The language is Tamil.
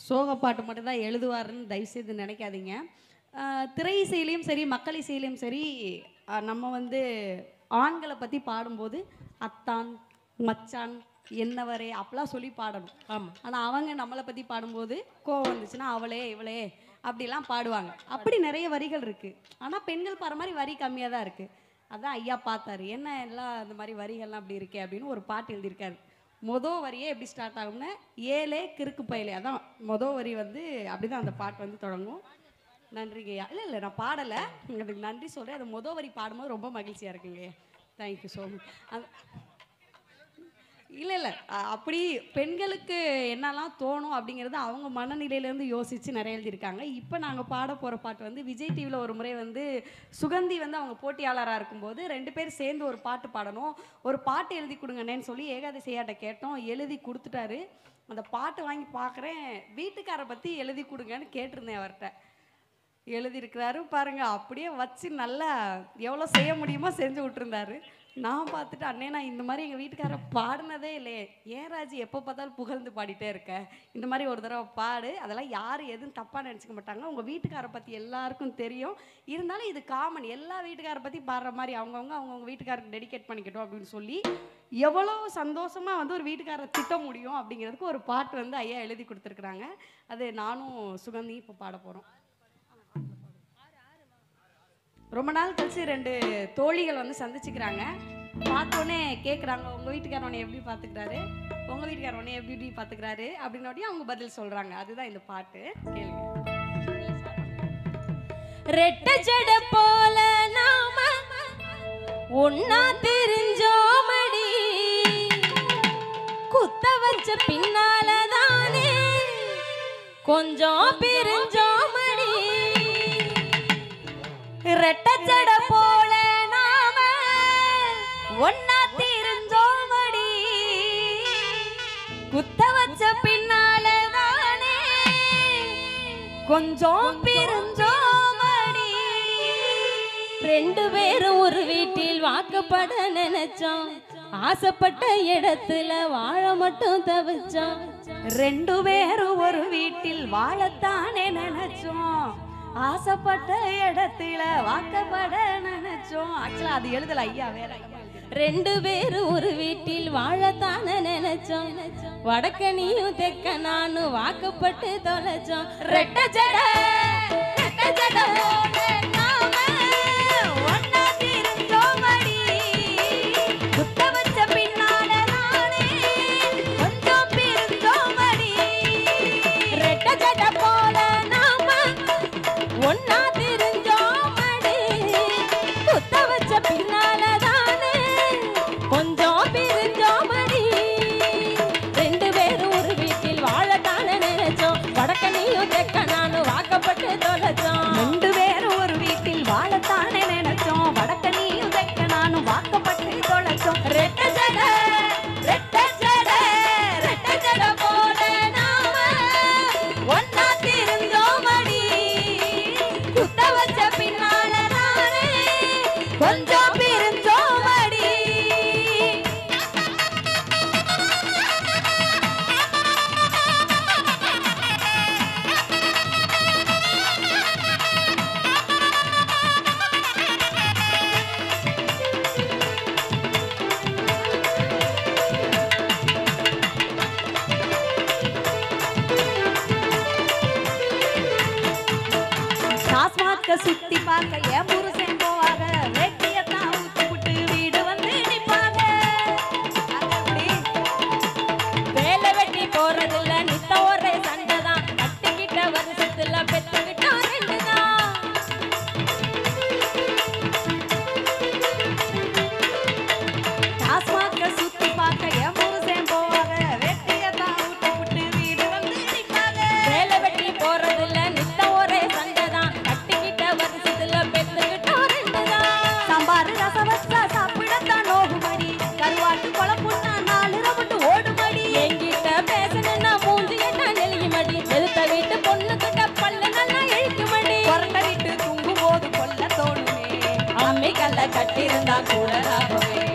சோக பாட்டு மட்டும் தான் எழுதுவாருன்னு தயவுசெய்து நினைக்காதீங்க. திரை இசையிலையும் சரி மக்கள் இசையிலையும் சரி நம்ம வந்து ஆண்களை பற்றி பாடும்போது அத்தான் மச்சான் என்னவரே அப்பெல்லாம் சொல்லி பாடணும். ஆமாம். ஆனால் அவங்க நம்மளை பற்றி பாடும்போது கோவம் வந்துச்சுன்னா அவளே இவளே அப்படிலாம் பாடுவாங்க. அப்படி நிறைய வரிகள் இருக்குது. ஆனால் பெண்கள் பாடுற மாதிரி வரி கம்மியாக தான் இருக்குது. அதான் ஐயா பார்த்தாரு, என்ன எல்லாம் அந்த மாதிரி வரிகள்லாம் அப்படி இருக்கே அப்படின்னு ஒரு பாட்டு எழுதியிருக்காரு. மொதல் வரியே எப்படி ஸ்டார்ட் ஆகும்னா ஏலே கிறுக்கு பயலே, அதான் மொதல் வரி வந்து அப்படி தான் அந்த பாட்டு வந்து தொடங்கும். நன்றிங்கய்யா. இல்லை நான் பாடலை, உங்களுக்கு நன்றி சொல்கிறேன். அது மொதல் வரி பாடும்போது ரொம்ப மகிழ்ச்சியாக இருக்குங்கய்யா. Thank you so much. இல்லை அப்படி பெண்களுக்கு என்னெல்லாம் தோணும் அப்படிங்கிறது அவங்க மனநிலையிலேருந்து யோசித்து நிறைய எழுதியிருக்காங்க. இப்போ நாங்கள் பாட போகிற பாட்டு வந்து விஜய் டிவியில் ஒரு முறை வந்து சுகந்தி வந்து அவங்க போட்டியாளராக இருக்கும்போது 2 பேர் சேர்ந்து ஒரு பாட்டு பாடணும், ஒரு பாட்டு எழுதி கொடுங்கண்ணேன்னு சொல்லி ஏகாதசியாட்ட கேட்டோம். எழுதி கொடுத்துட்டாரு. அந்த பாட்டு வாங்கி பார்க்குறேன், வீட்டுக்காரை பற்றி எழுதி கொடுங்கன்னு கேட்டிருந்தேன் அவர்கிட்ட. எழுதியிருக்கிறாரு பாருங்க, அப்படியே வச்சு நல்லா எவ்வளோ செய்ய முடியுமோ செஞ்சு விட்டுருந்தாரு. நான் பார்த்துட்டு அண்ணே நான் இந்த மாதிரி எங்கள் வீட்டுக்கார பாடினதே இல்லையே, ஏன் ராஜி எப்போ பார்த்தாலும் புகழ்ந்து பாடிட்டே இருக்க, இந்த மாதிரி ஒரு தடவை பாடு, அதெல்லாம் யாரும் எதுவும் தப்பாக நினச்சிக்க மாட்டாங்க, உங்கள் வீட்டுக்காரை பற்றி எல்லாருக்கும் தெரியும், இருந்தாலும் இது காமன், எல்லா வீட்டுக்காரை பற்றி பாடுற மாதிரி அவங்கவுங்க வீட்டுக்காரருக்கு டெடிகேட் பண்ணிக்கிட்டோம் அப்படின்னு சொல்லி எவ்வளோ சந்தோஷமாக வந்து ஒரு வீட்டுக்காரரை திட்ட முடியும் அப்படிங்கிறதுக்கு ஒரு பாட்டு வந்து ஐயா எழுதி கொடுத்துருக்குறாங்க. அது நானும் சுகந்தி இப்போ பாட போகிறோம். ரொம்ப நாள் கழிச்சு 2 தோழிகள் வந்து சந்திச்சுக்கிறாங்க. பார்த்தோன்னே கேட்குறாங்க, உங்கள் வீட்டுக்காரவனை எப்படி பார்த்துக்கிறாரு, உங்கள் வீட்டுக்காரவனை எப்படி பார்த்துக்கிறாரு அப்படின்னோடனே அவங்க பதில் சொல்கிறாங்க. அதுதான் இந்த பாட்டு, கேளுங்க. ரெட்ட ஜட போல நாம ஒன்னா தெரிஞ்சோமடி, குத்த வச்ச பின்னால தானே கொஞ்சம் பிரிஞ்சோமடி. ரெட்ட ஜட போல நாம ஒன்னா தெரிஞ்சோமடி, குத்த வச்ச பின்னால தானே கொஞ்சம் பிரிஞ்சோமடி. 2 பேரும் ஒரு வீட்டில் வாக்கப்பட நினைச்சோம், ஆசைப்பட்ட இடத்துல வாழ மட்டும் தவிச்சோம். 2 பேரும் ஒரு வீட்டில் வாழத்தானே நினைச்சோம், ஆசைப்பட்ட இடத்துல வாக்கப்பட நினைச்சோம். ஆக்சுவலா அது எழுதல ஐயா, வேற 2 பேரும் ஒரு வீட்டில் வாழத்தானே நினைச்சோம், வடக்க நீயும் தெக்க நானும் வாக்கப்பட்டு தொலைச்சோம். ரெட்ட ஜட நாம ஒன்னா தெரிஞ்சோமடி, குத்த வச்ச பின்னால நானே கொஞ்சம் பிரிஞ்சோமடி. ரெட்ட ஜட போல நாம ஒன்னா தெரிஞ்சோமடி, குத்த வச்ச பின்னால தானே கொஞ்சம் பிரிஞ்சோமடி. 2 பேரும் ஒரு வீட்டில் வாழத்தானே நினைச்சோம், வடக்க நீயும் தெக்க நானும் வாக்கப்பட்டு தொலைச்சோம். 2 பேரும் ஒரு வீட்டில் வாழத்தானே நினைச்சோம், வடக்க நீயும் தெக்க நானும் வாக்கப்பட்டு தொலைச்சோம். ரெட்ட ஜட ரெட்ட ஜட போல நாம ஒன்னா தெரிஞ்சோமடி, குத்த வச்ச பின்னால தானே கொஞ்சம் பிரிஞ்சோமடி. டாஸ்மார்க்க சுத்தி பார்க்க என் புருஷன் போவாங்க, வெட்டியத்தான் ஊத்தி விட்டு வீடு வந்து நிப்பாங்க. வேலை வெட்டி போறதில்ல நித்த ஒரே சண்டைதான், கட்டிக்கிட்ட வருஷத்துல பெத்துக்கிட்டோம் 2 தான். டாஸ்மார்க்க சுத்தி பார்க்க என் புருஷன் போவாங்க, வெட்டியத்தான் ஊத்தி விட்டு வீடு வந்து நிப்பாங்க. வேலை வெட்டி போறதில்ல நித்த ஒரே சண்டைதான், கட்டிக்கிட்ட வருஷத்துல பெத்துக்கிட்டோம் 2 தான். சாம்பார் ரசம் வச்சா சாப்பிடத்தான் நோகுமடி, கருவாட்டு குழம்புன்னா 4 ரவுண்டு ஓடுமடி. என்கிட்ட பேசணும்னா மூஞ்சி எட்டா நெளியுமடி, எதுத்த வீட்டு பொண்ணு கிட்ட பல்லு நல்லா இழுக்குமடி. கொரட்ட விட்டு தூங்கும் போது கொல்ல தோணுமே, அம்மிக்கல்ல கட்டியிருந்தா கூட லாபமே.